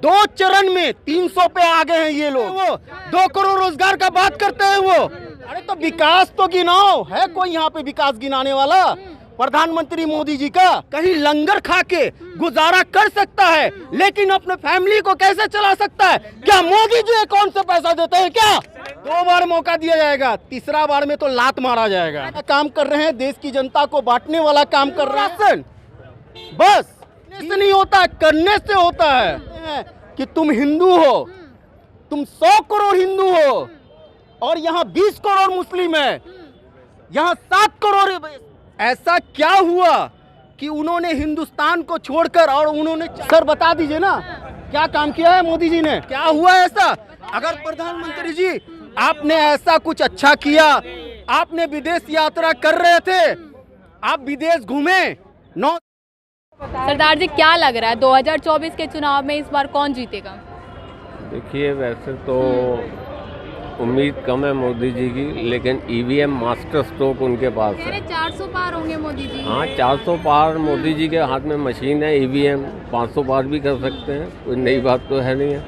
2 चरण में 300 पे आ गए हैं ये लोग। वो 2 करोड़ रोजगार का बात करते हैं वो। अरे तो विकास तो गिनाओ, है कोई यहाँ पे विकास गिनाने वाला? प्रधानमंत्री मोदी जी का कहीं लंगर खा के गुजारा कर सकता है, लेकिन अपने फैमिली को कैसे चला सकता है? क्या मोदी जी अकाउंट से पैसा देते हैं क्या? 2 बार मौका दिया जाएगा, तीसरा बार में तो लात मारा जाएगा। काम कर रहे हैं, देश की जनता को बांटने वाला काम कर रहे हैं। बस इससे नहीं होता, करने से होता है। कि तुम हिंदू हो, तुम 100 करोड़ हिंदू हो और यहाँ 20 करोड़ मुस्लिम है, यहाँ 7 करोड़। ऐसा क्या हुआ कि उन्होंने हिंदुस्तान को छोड़कर, और उन्होंने, सर बता दीजिए ना क्या काम किया है मोदी जी ने? क्या हुआ ऐसा? अगर प्रधानमंत्री जी आपने ऐसा कुछ अच्छा किया, आपने विदेश यात्रा कर रहे थे, आप विदेश घूमे, सरदार जी क्या लग रहा है 2024 के चुनाव में इस बार कौन जीतेगा? देखिए, वैसे तो उम्मीद कम है मोदी जी की, लेकिन ईवीएम मास्टर स्ट्रोक उनके पास है। 400 पार होंगे मोदी जी। हाँ, 400 पार मोदी जी के हाथ में मशीन है ईवीएम, 500 पार भी कर सकते हैं, कोई नई बात तो है नहीं है।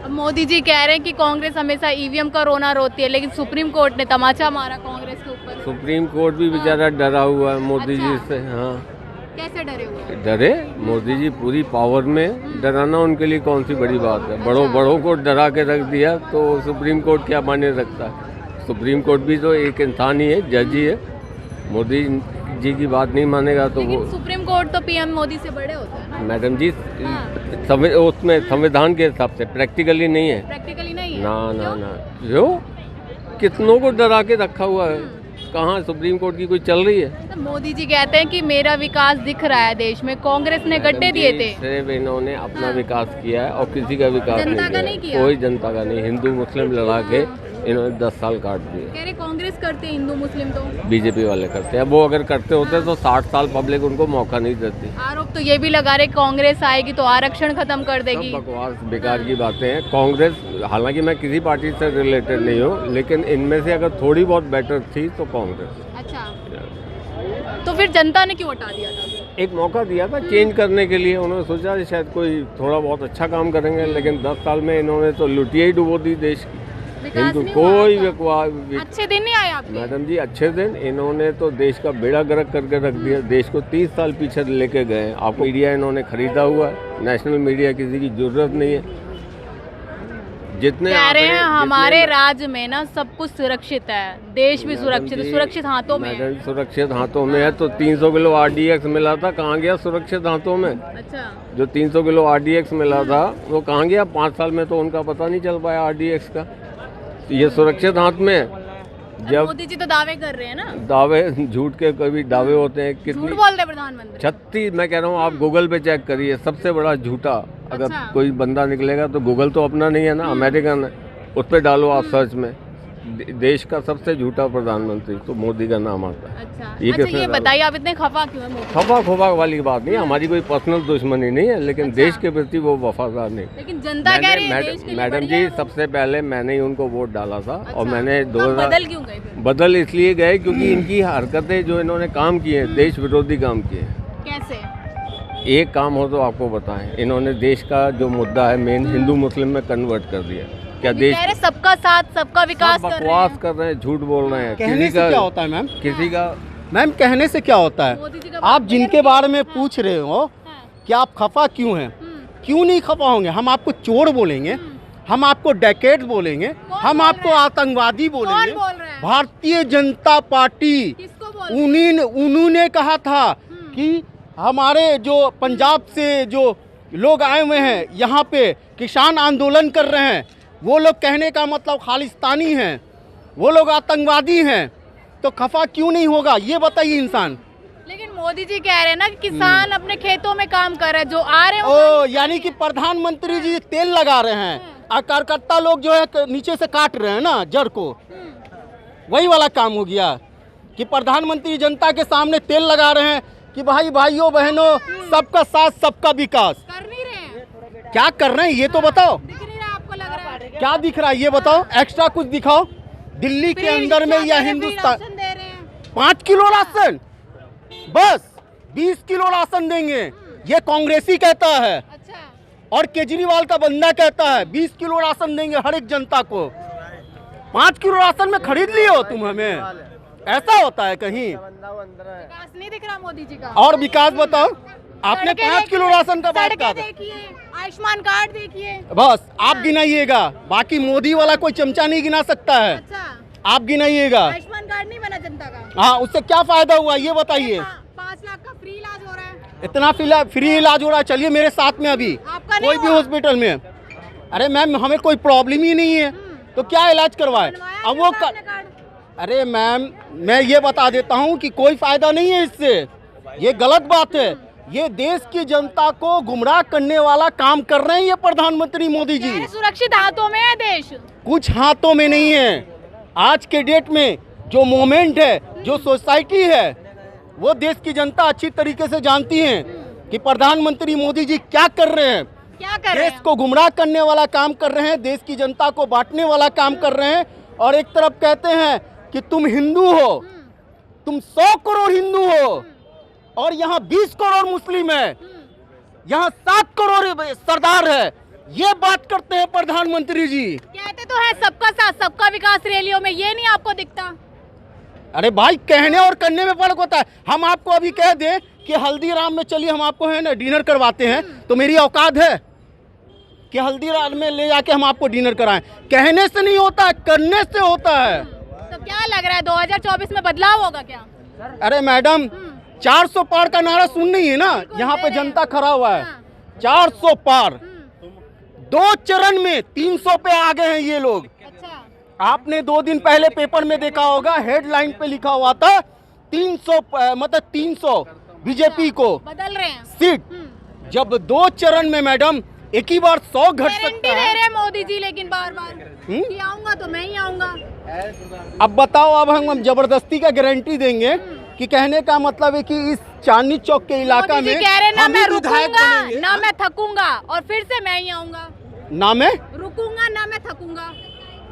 अब मोदी जी कह रहे हैं कि कांग्रेस हमेशा ईवीएम का रोना रोती है, लेकिन सुप्रीम कोर्ट ने तमाचा मारा कांग्रेस के ऊपर। सुप्रीम कोर्ट भी बेचारा डरा हुआ है मोदी जी अच्छा। से। हाँ, कैसे डरे हुए? डरे मोदी जी पूरी पावर में, डराना उनके लिए कौन सी बड़ी बात है? बड़ों को डरा के रख दिया तो सुप्रीम कोर्ट क्या माने रखता है? सुप्रीम कोर्ट भी तो एक इंसान ही है, जज ही है। मोदी जी की बात नहीं मानेगा तो वो। सुप्रीम कोर्ट तो पीएम मोदी से बड़े होते हैं ना? मैडम जी, उसमें संविधान के हिसाब से प्रैक्टिकली नहीं है। प्रैक्टिकली नहीं है? ना जो कितनों को डरा के रखा हुआ है, कहाँ सुप्रीम कोर्ट की कोई चल रही है? तो मोदी जी कहते हैं कि मेरा विकास दिख रहा है देश में, कांग्रेस ने गड्ढे दिए थे। सिर्फ इन्होंने अपना विकास किया है और किसी का विकास जनता का नहीं किया। कोई जनता का नहीं। हिंदू मुस्लिम लड़ा के इन्होंने 10 साल काट दिए। कह रहे कांग्रेस करते हैं, हिंदू मुस्लिम तो बीजेपी वाले करते हैं। वो अगर करते होते तो 60 साल पब्लिक उनको मौका नहीं देती। आरोप तो ये भी लगा रहे कांग्रेस आएगी तो आरक्षण खत्म कर देगी। सब बकवास, बेकार की बातें हैं। कांग्रेस, हालांकि मैं किसी पार्टी से रिलेटेड नहीं हूँ, लेकिन इनमें से अगर थोड़ी बहुत बेटर थी तो कांग्रेस। अच्छा, तो फिर जनता ने क्यों हटा दिया था? एक मौका दिया था चेंज करने के लिए। उन्होंने सोचा शायद कोई थोड़ा बहुत अच्छा काम करेंगे, लेकिन 10 साल में इन्होंने तो लुटिया ही डुबो दी देश की। हिंदू कोई अच्छे दिन नहीं आए आपके? मैडम जी, अच्छे दिन इन्होंने तो देश का बेड़ा गर्क करके रख दिया। देश को 30 साल पीछे लेके गए। आपको मीडिया इन्होंने खरीदा हुआ है, नेशनल मीडिया किसी की जरूरत नहीं है। जितने कह रहे हैं हमारे राज्य में ना सब कुछ सुरक्षित है, देश भी सुरक्षित है, सुरक्षित हाथों में है। सुरक्षित हाथों में है तो 300 किलो RDX मिला था, कहाँ गया सुरक्षित हाथों में? अच्छा, जो 300 किलो RDX मिला था वो कहाँ गया? 5 साल में तो उनका पता नहीं चल पाया RDX का। ये सुरक्षित हाथ में है। जब मोदी जी तो दावे कर रहे हैं ना, दावे झूठ के कभी दावे होते हैं। झूठ बोल रहे हैं प्रधानमंत्री। 36, मैं कह रहा हूँ आप गूगल पे चेक करिए, सबसे बड़ा झूठा अगर अच्छा। कोई बंदा निकलेगा तो गूगल तो अपना नहीं है ना, अमेरिकन है। उस पर डालो आप सर्च में, देश का सबसे झूठा प्रधानमंत्री तो मोदी का नाम आता है। अच्छा, ये बताइए आप इतने खफा क्यों है? खफा खोफा वाली बात नहीं, हमारी कोई पर्सनल दुश्मनी नहीं है, लेकिन देश के प्रति वो वफादार नहीं। लेकिन जनता कह रही है देश के लिए मैडम जी, सबसे पहले मैंने ही उनको वोट डाला था। और मैंने बदल क्यों गए फिर? बदल इसलिए गए क्योंकि इनकी हरकतें जो इन्होंने काम किए हैं, देश विरोधी काम किए हैं। कैसे? एक काम हो तो आपको बताएं, इन्होंने देश का जो मुद्दा है मेन हिंदू मुस्लिम में कन्वर्ट कर दिया। क्या देश कह रहे सबका साथ सबका विकास कर रहे हैं। बकवास कर रहे हैं, झूठ बोल रहे हैं। कहने से क्या होता है मैम? किसी का मैम कहने से क्या होता है? आप जिनके बारे में पूछ रहे हो कि आप खफा क्यों हैं, क्यों नहीं खफा होंगे? हम आपको चोर बोलेंगे, हम आपको डकैत बोलेंगे, हम आपको आतंकवादी बोलेंगे। भारतीय जनता पार्टी, उन्होंने कहा था कि हमारे जो पंजाब से जो लोग आए हुए हैं यहाँ पे किसान आंदोलन कर रहे हैं, वो लोग कहने का मतलब खालिस्तानी हैं, वो लोग आतंकवादी हैं, तो खफा क्यों नहीं होगा ये बताइए इंसान। लेकिन मोदी जी कह रहे हैं ना कि किसान अपने खेतों में काम कर रहे हैं, जो आ रहे हैं ओ यानी कि प्रधानमंत्री जी तेल लगा रहे हैं और कार्यकर्ता लोग जो है नीचे से काट रहे हैं ना जड़ को। वही वाला काम हो गया कि प्रधानमंत्री जनता के सामने तेल लगा रहे हैं कि भाई भाइयों बहनों सबका साथ सबका विकास। कर नहीं रहे हैं। क्या कर रहे हैं ये तो बताओ। दिख नहीं रहा आपको? लग रहा है क्या दिख रहा है ये बताओ, एक्स्ट्रा कुछ दिखाओ। दिल्ली के अंदर में या हिंदुस्तान 5 किलो राशन, बस 20 किलो राशन देंगे, ये कांग्रेसी कहता है। अच्छा, और केजरीवाल का बंदा कहता है 20 किलो राशन देंगे हर एक जनता को। 5 किलो राशन में खरीद लिए हो तुम हमें? ऐसा होता है कहीं? विकास नहीं दिख रहा मोदी जी का। और विकास बताओ, आपने 5 किलो राशन का बात कहा था। देखिए, आयुष्मान कार्ड देखिए। बस आप गिनाइएगा, बाकी मोदी वाला कोई चमचा नहीं गिना सकता है। अच्छा, आप गिनाइएगा। आयुष्मान कार्ड नहीं बना जनता का। हाँ, उससे क्या फायदा हुआ ये बताइए। 5 लाख का फ्री इलाज हो रहा है। इतना फ्री इलाज हो रहा है। चलिए मेरे साथ में अभी आपका नहीं कोई भी हुआ? हॉस्पिटल में। अरे मैम, हमें कोई प्रॉब्लम ही नहीं है तो क्या इलाज करवाए? बनवाया अब वो नहीं आपने कार्ड? अरे मैम, मैं ये बता देता हूँ कि कोई फायदा नहीं है इससे। ये गलत बात है। ये देश की जनता को गुमराह करने वाला काम कर रहे हैं ये प्रधानमंत्री मोदी जी। सुरक्षित हाथों में है देश। कुछ हाथों में नहीं है। आज के डेट में जो मोमेंट है, जो सोसाइटी है, वो देश की जनता अच्छी तरीके से जानती है कि प्रधानमंत्री मोदी जी क्या कर रहे हैं। क्या कर रहे देश हैं? को गुमराह करने वाला काम कर रहे हैं, देश की जनता को बांटने वाला काम कर रहे हैं। और एक तरफ कहते हैं कि तुम हिंदू हो, तुम 100 करोड़ हिंदू हो, और यहाँ 20 करोड़ मुस्लिम है, यहाँ 7 करोड़ सरदार है। ये बात करते हैं प्रधानमंत्री जी। कहते तो है सबका साथ सबका विकास रैलियों में, ये नहीं आपको दिखता? अरे भाई, कहने और करने में फर्क होता है। हम आपको अभी कह दें कि हल्दीराम में चलिए हम आपको है ना डिनर करवाते हैं, तो मेरी औकात है कि हल्दीराम में ले जाके हम आपको डिनर कराएं? कहने से नहीं होता है, करने से होता है। तो क्या लग रहा है 2024 में बदलाव होगा क्या? अरे मैडम, 400 पार का नारा सुन नहीं है ना, यहाँ पे जनता खड़ा हुआ है। 400 पार 2 चरण में 300 पे आ गए हैं ये लोग। अच्छा, आपने 2 दिन पहले पेपर में देखा होगा, हेडलाइन पे लिखा हुआ था 300 मतलब 300 बीजेपी को बदल रहे हैं सीट। जब 2 चरण में मैडम एक ही बार 100 घट गारंटी सकता दे है। रहे हैं मोदी जी, लेकिन बार बार कि आऊंगा तो मैं ही आऊंगा। अब बताओ, अब हम जबरदस्ती का गारंटी देंगे कि कहने का मतलब है कि इस चांदनी चौक के इलाका मोदी जी में कह रहे हैं ना हम ही मैं विधायक रुकूंगा बनेंगे। ना मैं थकूंगा, और फिर से मैं ही आऊंगा। ना मैं रुकूंगा ना मैं थकूंगा,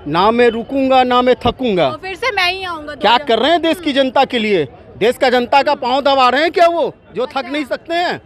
ना मैं रुकूंगा ना मैं थकूंगा। और फिर से मैं ही आऊंगा। क्या कर रहे हैं देश की जनता के लिए? देश का जनता का पांव दबा रहे हैं क्या वो, जो थक नहीं सकते हैं?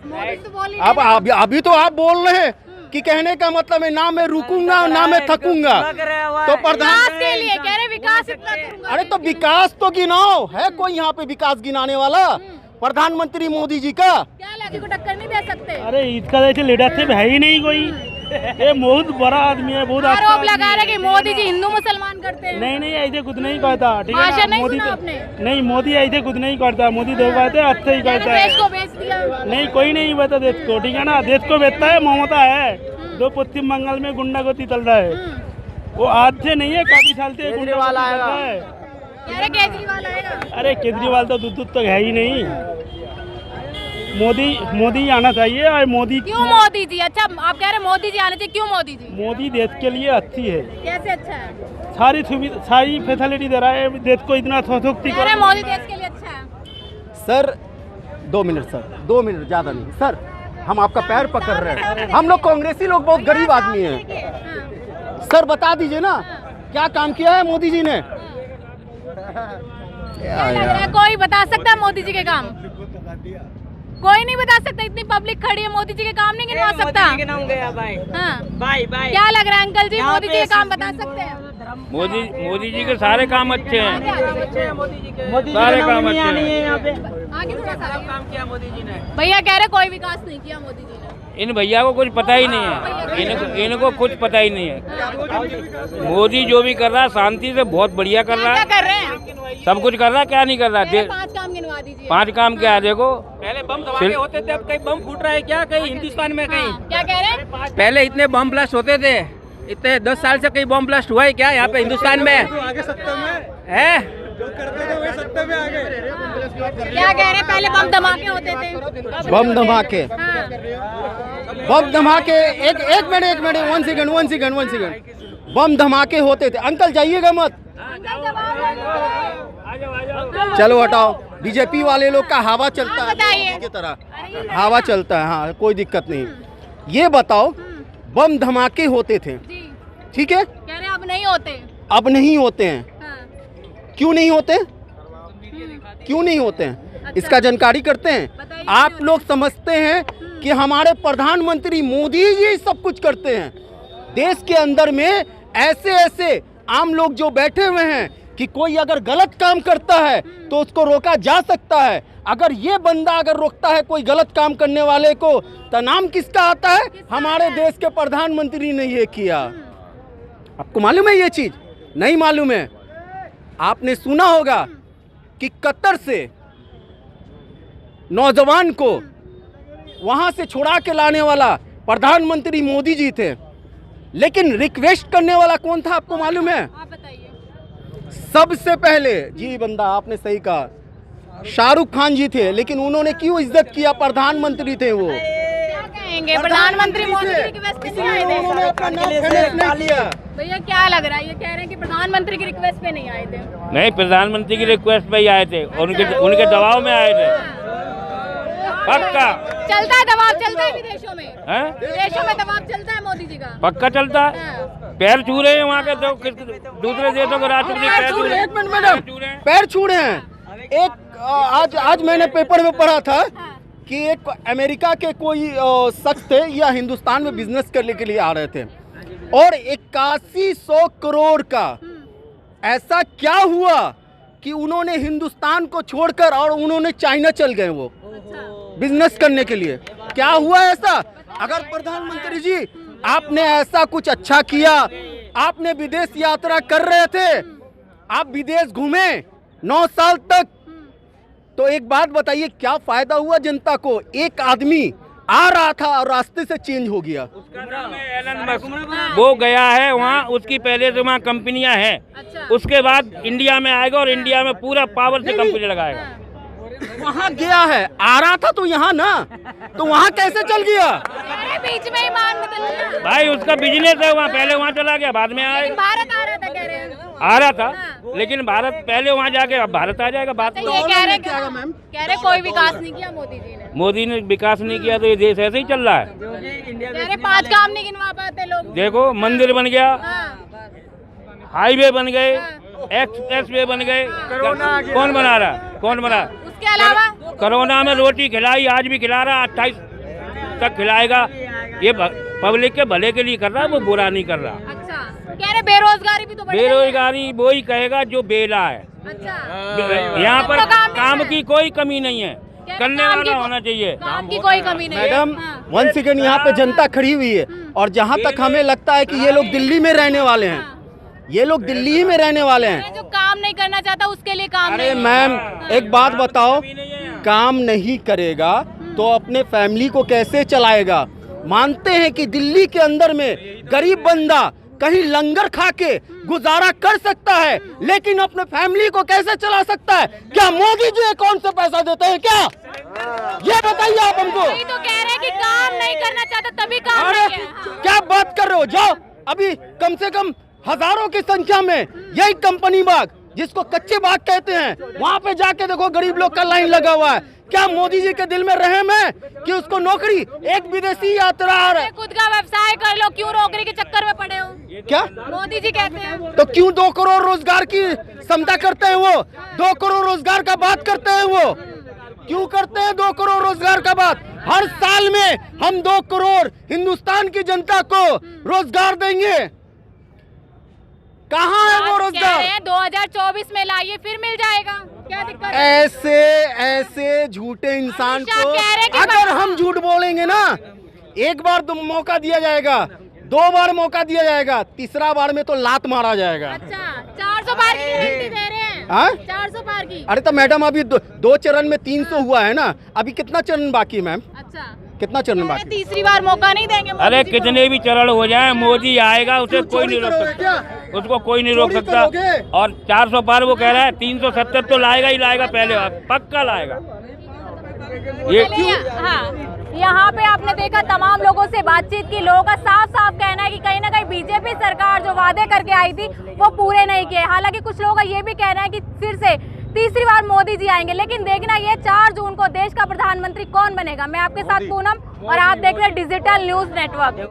मोदी तो बोल ही अब नहीं रहे। अभी तो आप बोल रहे हैं कि कहने का मतलब है ना मैं रुकूंगा ना मैं थकूंगा। तो प्रधान विकास के लिए कह रहे, विकास इतना करूंगा। अरे तो विकास तो गिनाओ, है कोई यहाँ पे विकास गिनाने वाला? प्रधानमंत्री मोदी जी का क्या लगे को टक्कर नहीं दे सकते? अरे इसका जैसे लीडरशिप है ही नहीं कोई। ये बहुत बड़ा आदमी है, बहुत अच्छा आरोप आदमी लगा है। रहे कि मोदी जी हिंदू मुसलमान करते हैं। नहीं नहीं, ऐसे कुछ नहीं करता। ठीक है भाषण ना? नहीं मोदी सुना तो- आपने? नहीं, मोदी ऐसे कुछ नहीं करता। मोदी दो बातें अच्छे ही करता देश है। को बेच दिया। नहीं, कोई नहीं बेचता देश को। ठीक है ना? देश को बेचता है ममता है, जो पश्चिम बंगाल में गुंडागर्दी चल रहा है। वो आज से नहीं है, काफी साल से गुंडागर्दी चल रहा है। कह रहे केजरीवाल आएगा। अरे केजरीवाल तो दूध तक है ही नहीं। मोदी आना चाहिए। और मोदी क्यों मोदी जी? अच्छा, आप कह रहे हैं मोदी जी आने चाहिए, क्यों मोदी जी? मोदी देश के लिए अच्छी है। कैसे अच्छा है? सारी सुविधा, सारी फैसिलिटी दे रहा है देश को। इतना कह रहे हैं सशक्तिकरण। मोदी देश के लिए अच्छा है। सर 2 मिनट सर, 2 मिनट, ज्यादा नहीं सर। हम आपका पैर पकड़ रहे हैं। हम लोग कांग्रेसी लोग बहुत गरीब आदमी हैं। हाँ। सर बता दीजिए ना, क्या काम किया है मोदी जी ने? क्या लग रहा है कोई बता सकता है मोदी जी के काम? कोई नहीं बता सकता। इतनी पब्लिक खड़ी है, मोदी जी के काम नहीं गिनवा सकता। हाँ, क्या लग रहा है अंकल जी, मोदी जी के काम बता सकते हैं? मोदी जी के सारे काम अच्छे हैं। सारे काम अच्छे हैं। आगे थोड़ा सा आइए। भैया कह रहे कोई विकास नहीं किया मोदी जी ने। इन भैया को कुछ पता ही नहीं है। इनको कुछ पता ही नहीं है। मोदी जो भी कर रहा है शांति से बहुत बढ़िया कर रहा क्या है। कर रहे हैं? सब कुछ कर रहा है, क्या नहीं कर रहा है। 5 काम गिनवा दीजिए। 5 काम क्या है देखो। पहले बम धमाके होते थे, अब कहीं बम फूट रहा है क्या कहीं हिंदुस्तान में? कहीं हाँ, क्या कह रहे हैं? पहले इतने बम ब्लास्ट होते थे, इतने 10 साल से कहीं बम ब्लास्ट हुआ है क्या यहाँ पे हिंदुस्तान में? है क्या कह रहे हैं? पहले बम धमाके होते थे। बम धमाके, हाँ। बम धमाके, एक मिनट, 1 सेकंड। बम धमाके होते थे। अंकल जाइएगा मत, चलो हटाओ। बीजेपी वाले लोग का हवा चलता हाँ, है बताइए। की तरह हवा चलता है। हाँ, कोई दिक्कत नहीं। ये बताओ, बम धमाके होते थे, जी, ठीक है, कह रहे हैं अब नहीं होते। अब नहीं होते हैं। हाँ। क्यों नहीं होते? क्यों नहीं होते हैं? अच्छा। इसका जानकारी करते हैं। बताइए। आप लोग समझते हैं कि हमारे प्रधानमंत्री मोदी जी सब कुछ करते हैं। देश के अंदर में ऐसे ऐसे आम लोग जो बैठे हुए हैं कि कोई अगर गलत काम करता है तो उसको रोका जा सकता है। अगर ये बंदा अगर रोकता है कोई गलत काम करने वाले को तो नाम किसका आता है? हमारे देश के प्रधानमंत्री ने ये किया। आपको मालूम है ये चीज? नहीं मालूम है? आपने सुना होगा कि कतर से नौजवान को वहां से छुड़ा के लाने वाला प्रधानमंत्री मोदी जी थे, लेकिन रिक्वेस्ट करने वाला कौन था आपको मालूम है? आप बताइए। सबसे पहले जी बंदा आपने सही कहा, शाहरुख खान जी थे, लेकिन उन्होंने क्यों इज्जत किया? प्रधानमंत्री थे वो। क्या कहेंगे, प्रधानमंत्री मोदी जी की रिक्वेस्ट पे नहीं आए उन्होंने थे? अपना नाम फेमस नहीं किया। भैया क्या लग रहा है, ये कह रहे हैं कि प्रधानमंत्री की रिक्वेस्ट पे नहीं आए थे? नहीं, प्रधानमंत्री की रिक्वेस्ट पे ही आए थे, उनके दबाव में आए थे। पक्का चलता है दबाव, चलता है विदेशों में? हैं? विदेशों में दबाव चलता है मोदी जी का? पक्का चलता है। पैर छू रहे हैं वहाँ के दूसरे देशों के राष्ट्रपति पैर छू रहे हैं। एक मिनट मैडम, पैर छू रहे हैं। एक आज मैंने पेपर में पढ़ा था कि एक अमेरिका के कोई शख्स थे या हिंदुस्तान में बिजनेस करने के लिए आ रहे थे और 8100 करोड़ का ऐसा क्या हुआ कि उन्होंने हिंदुस्तान को छोड़कर और उन्होंने चाइना चल गए वो बिजनेस करने के लिए। क्या हुआ ऐसा? अगर प्रधानमंत्री जी आपने ऐसा कुछ अच्छा किया, आपने विदेश यात्रा कर रहे थे, आप विदेश घूमे 9 साल तक, तो एक बात बताइए क्या फायदा हुआ जनता को? एक आदमी आ रहा था और रास्ते से चेंज हो गया। उसका नाम है एलन मस्क, वो गया है वहाँ, उसकी पहले से वहाँ कंपनियां हैं। अच्छा। उसके बाद इंडिया में आएगा और इंडिया में पूरा पावर से कंपनी लगाएगा। वहाँ गया है, आ रहा था तो यहाँ ना, तो वहाँ कैसे चल गया? अरे बीच में ही मान बदल गया। भाई उसका बिजनेस है वहाँ, पहले वहाँ चला गया, बाद में आएगा। भारत आ रहा था कह रहे हैं। आ रहा था, लेकिन भारत पहले वहाँ जाके अब भारत आ जाएगा। बात तो ये कह रहे कह रहे कोई विकास नहीं किया मोदी जी ने। मोदी ने विकास नहीं किया तो ये देश ऐसे ही चल रहा है। कह रहे 5 काम नहीं गिनवा पाते लोग। देखो मंदिर बन गया, हाँ। हाईवे बन गए, एक्सप्रेस बन गए, कौन बना रहा? कौन बना? उसके अलावा कोरोना में रोटी खिलाई, आज भी खिला रहा, 28 तक खिलाएगा। ये पब्लिक के भले के लिए कर रहा है, वो बुरा नहीं कर रहा। अच्छा, कह रहे बेरोजगारी भी तो बढ़ गई है। बेरोजगारी वही कहेगा जो बेला है। अच्छा, यहाँ पर तो काम नहीं काम है। की कोई कमी नहीं है, करने काम वाला की- होना चाहिए। काम की कोई कमी नहीं है। मैडम हाँ। वन सेकेंड, यहाँ पे जनता खड़ी हुई है और जहाँ तक हमें लगता है कि ये लोग दिल्ली में रहने वाले हैं, ये लोग दिल्ली ही में रहने वाले हैं। जो काम नहीं करना चाहता उसके लिए काम अरे नहीं। मैम एक बात बताओ, काम नहीं करेगा तो अपने फैमिली को कैसे चलाएगा? मानते हैं कि दिल्ली के अंदर में गरीब बंदा कहीं लंगर खा के गुजारा कर सकता है, लेकिन अपने फैमिली को कैसे चला सकता है? क्या मोदी जी अकाउंट से पैसा देते हैं क्या? ये बताइए आप हमको। वही तो कह रहे हैं कि काम नहीं करना चाहता तभी काम अरे नहीं है। हाँ। क्या बात कर रहे हो? जाओ अभी कम से कम हजारों की संख्या में यही कंपनी बाग, जिसको कच्चे बाग कहते हैं, वहाँ पे जाके देखो गरीब लोग का लाइन लगा हुआ है। क्या मोदी जी के दिल में रहम है कि उसको नौकरी? एक विदेशी यात्रा आ रहा है, खुद का व्यवसाय कर लो, क्यों नौकरी के चक्कर में पड़े हो? क्या मोदी जी कहते हैं। तो क्यों 2 करोड़ रोजगार की क्षमता करते हैं वो? 2 करोड़ रोजगार का बात करते हैं वो, क्यों करते हैं 2 करोड़ रोजगार का बात? हर साल में हम 2 करोड़ हिंदुस्तान की जनता को रोजगार देंगे। कहाँ है वो आप कह रोजगार? रहे हैं 2024 में लाइए फिर मिल जाएगा, क्या दिक्कत है? ऐसे झूठे इंसान अमित शाह को कह रहे कि अगर हम झूठ बोलेंगे ना, एक बार तो मौका दिया जाएगा, 2 बार मौका दिया जाएगा, तीसरा बार में तो लात मारा जाएगा। अच्छा, 400 पार की गारंटी दे रहे हैं। हाँ? 400 पार की। अरे तो मैडम अभी 2 चरण में 300 हुआ है ना, अभी कितना चरण बाकी है मैम? अच्छा, कितना चरण बाकी? तीसरी बार मौका नहीं देंगे मोदी अरे जी को? कितने भी चरण हो जाए, मोदी आएगा, उसे क्यों कोई नहीं चोरी रोक करोगे सकता, क्या? उसको कोई नहीं रोक चोरी सकता। करोगे? और 400 पार वो कह रहा है, 370 तो लाएगा ही लाएगा, पहले पक्का लाएगा। ये चलिए, हाँ, यहाँ पे आपने देखा तमाम लोगों से बातचीत की, लोगों का साफ साफ कहना है कि कहीं ना कहीं बीजेपी सरकार जो वादे करके आई थी वो पूरे नहीं किए। हालांकि कुछ लोगों का ये भी कहना है कि फिर से तीसरी बार मोदी जी आएंगे, लेकिन देखना ये 4 जून को देश का प्रधानमंत्री कौन बनेगा। मैं आपके साथ पूनम और आप देख रहे हैं डिजिटल न्यूज नेटवर्क।